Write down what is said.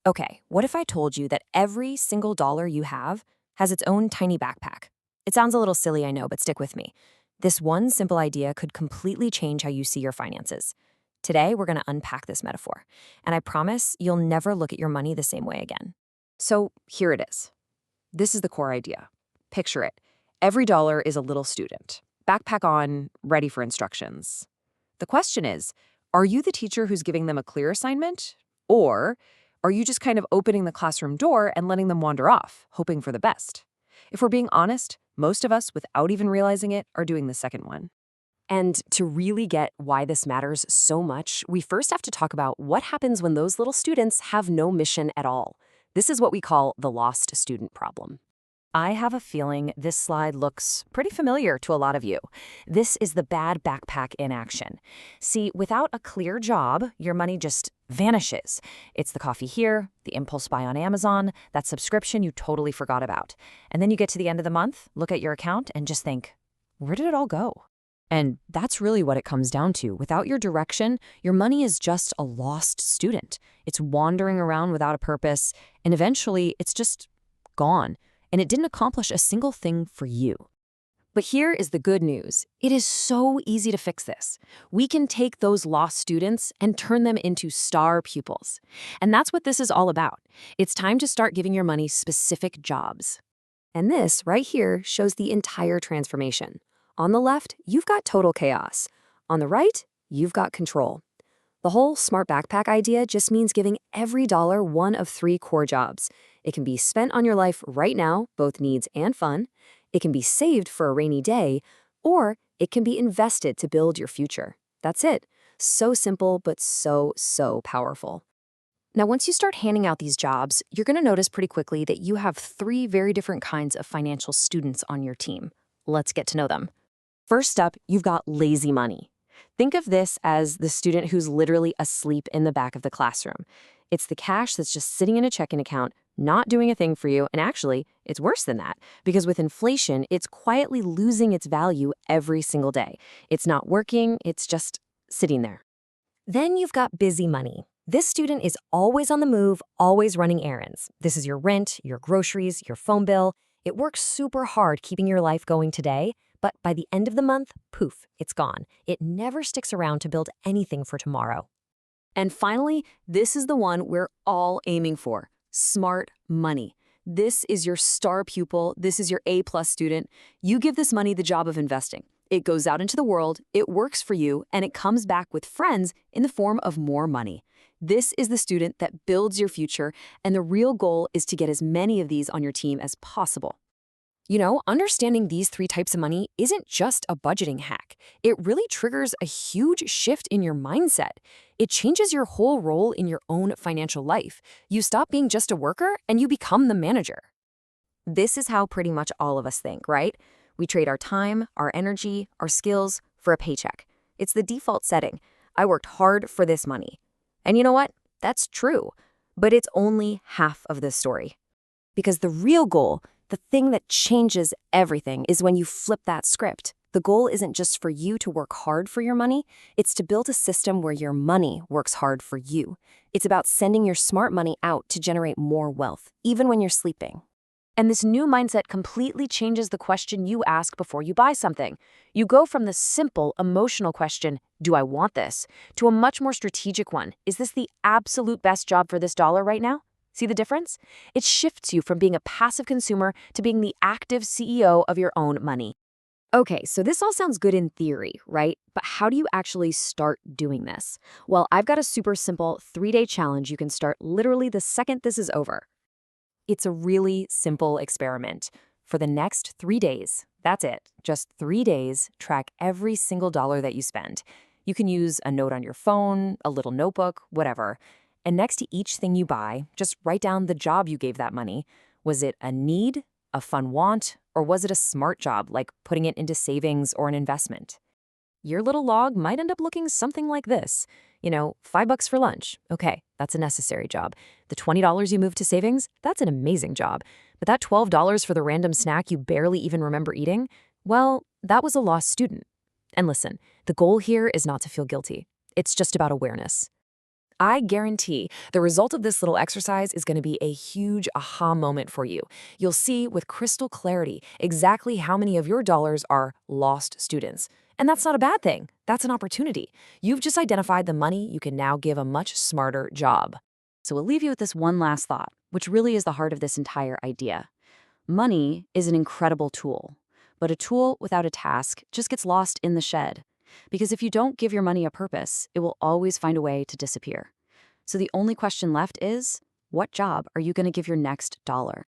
Okay, what if I told you that every single dollar you have has its own tiny backpack? It sounds a little silly, I know, but stick with me. This one simple idea could completely change how you see your finances. Today, we're going to unpack this metaphor, and I promise you'll never look at your money the same way again. So here it is. This is the core idea. Picture it. Every dollar is a little student. Backpack on, ready for instructions. The question is, are you the teacher who's giving them a clear assignment? Or are you just kind of opening the classroom door and letting them wander off, hoping for the best? If we're being honest, most of us, without even realizing it, are doing the second one. And to really get why this matters so much, we first have to talk about what happens when those little students have no mission at all. This is what we call the lost student problem. I have a feeling this slide looks pretty familiar to a lot of you. This is the bad backpack in action. See, without a clear job, your money just vanishes. It's the coffee here, the impulse buy on Amazon, that subscription you totally forgot about. And then you get to the end of the month, look at your account, and just think, where did it all go? And that's really what it comes down to. Without your direction, your money is just a lost student. It's wandering around without a purpose, and eventually it's just gone. And it didn't accomplish a single thing for you. But here is the good news. It is so easy to fix this. We can take those lost students and turn them into star pupils. And that's what this is all about. It's time to start giving your money specific jobs. And this right here shows the entire transformation. On the left, you've got total chaos. On the right, you've got control. The whole smart backpack idea just means giving every dollar one of three core jobs. It can be spent on your life right now, both needs and fun. It can be saved for a rainy day, or it can be invested to build your future. That's it. So simple, but so powerful. Now, once you start handing out these jobs, you're going to notice pretty quickly that you have three very different kinds of financial students on your team. Let's get to know them. First up, you've got lazy money. Think of this as the student who's literally asleep in the back of the classroom. It's the cash that's just sitting in a checking account, not doing a thing for you, and actually, it's worse than that, because with inflation, it's quietly losing its value every single day. It's not working, it's just sitting there. Then you've got busy money. This student is always on the move, always running errands. This is your rent, your groceries, your phone bill. It works super hard keeping your life going today, but by the end of the month, poof, it's gone. It never sticks around to build anything for tomorrow. And finally, this is the one we're all aiming for, smart money. This is your star pupil. This is your A-plus student. You give this money the job of investing. It goes out into the world, it works for you, and it comes back with friends in the form of more money. This is the student that builds your future, and the real goal is to get as many of these on your team as possible. You know, understanding these three types of money isn't just a budgeting hack. It really triggers a huge shift in your mindset. It changes your whole role in your own financial life. You stop being just a worker and you become the manager. This is how pretty much all of us think, right? We trade our time, our energy, our skills for a paycheck. It's the default setting. I worked hard for this money. And you know what? That's true. But it's only half of the story. Because the real goal, the thing that changes everything, is when you flip that script. The goal isn't just for you to work hard for your money, it's to build a system where your money works hard for you. It's about sending your smart money out to generate more wealth, even when you're sleeping. And this new mindset completely changes the question you ask before you buy something. You go from the simple, emotional question, do I want this, to a much more strategic one, is this the absolute best job for this dollar right now? See the difference? It shifts you from being a passive consumer to being the active CEO of your own money. Okay, so this all sounds good in theory, right? But how do you actually start doing this? Well, I've got a super simple 3-day challenge you can start literally the second this is over. It's a really simple experiment. For the next 3 days, that's it, just 3 days, track every single dollar that you spend. You can use a note on your phone, a little notebook, whatever. And next to each thing you buy, just write down the job you gave that money. Was it a need, a fun want, or was it a smart job, like putting it into savings or an investment? Your little log might end up looking something like this. You know, $5 for lunch. Okay, that's a necessary job. The $20 you moved to savings, that's an amazing job. But that $12 for the random snack you barely even remember eating, well, that was a lost student. And listen, the goal here is not to feel guilty. It's just about awareness. I guarantee the result of this little exercise is going to be a huge aha moment for you. You'll see with crystal clarity exactly how many of your dollars are lost students. And that's not a bad thing. That's an opportunity. You've just identified the money you can now give a much smarter job. So we'll leave you with this one last thought, which really is the heart of this entire idea. Money is an incredible tool, but a tool without a task just gets lost in the shed. Because if you don't give your money a purpose, it will always find a way to disappear. So the only question left is, what job are you going to give your next dollar?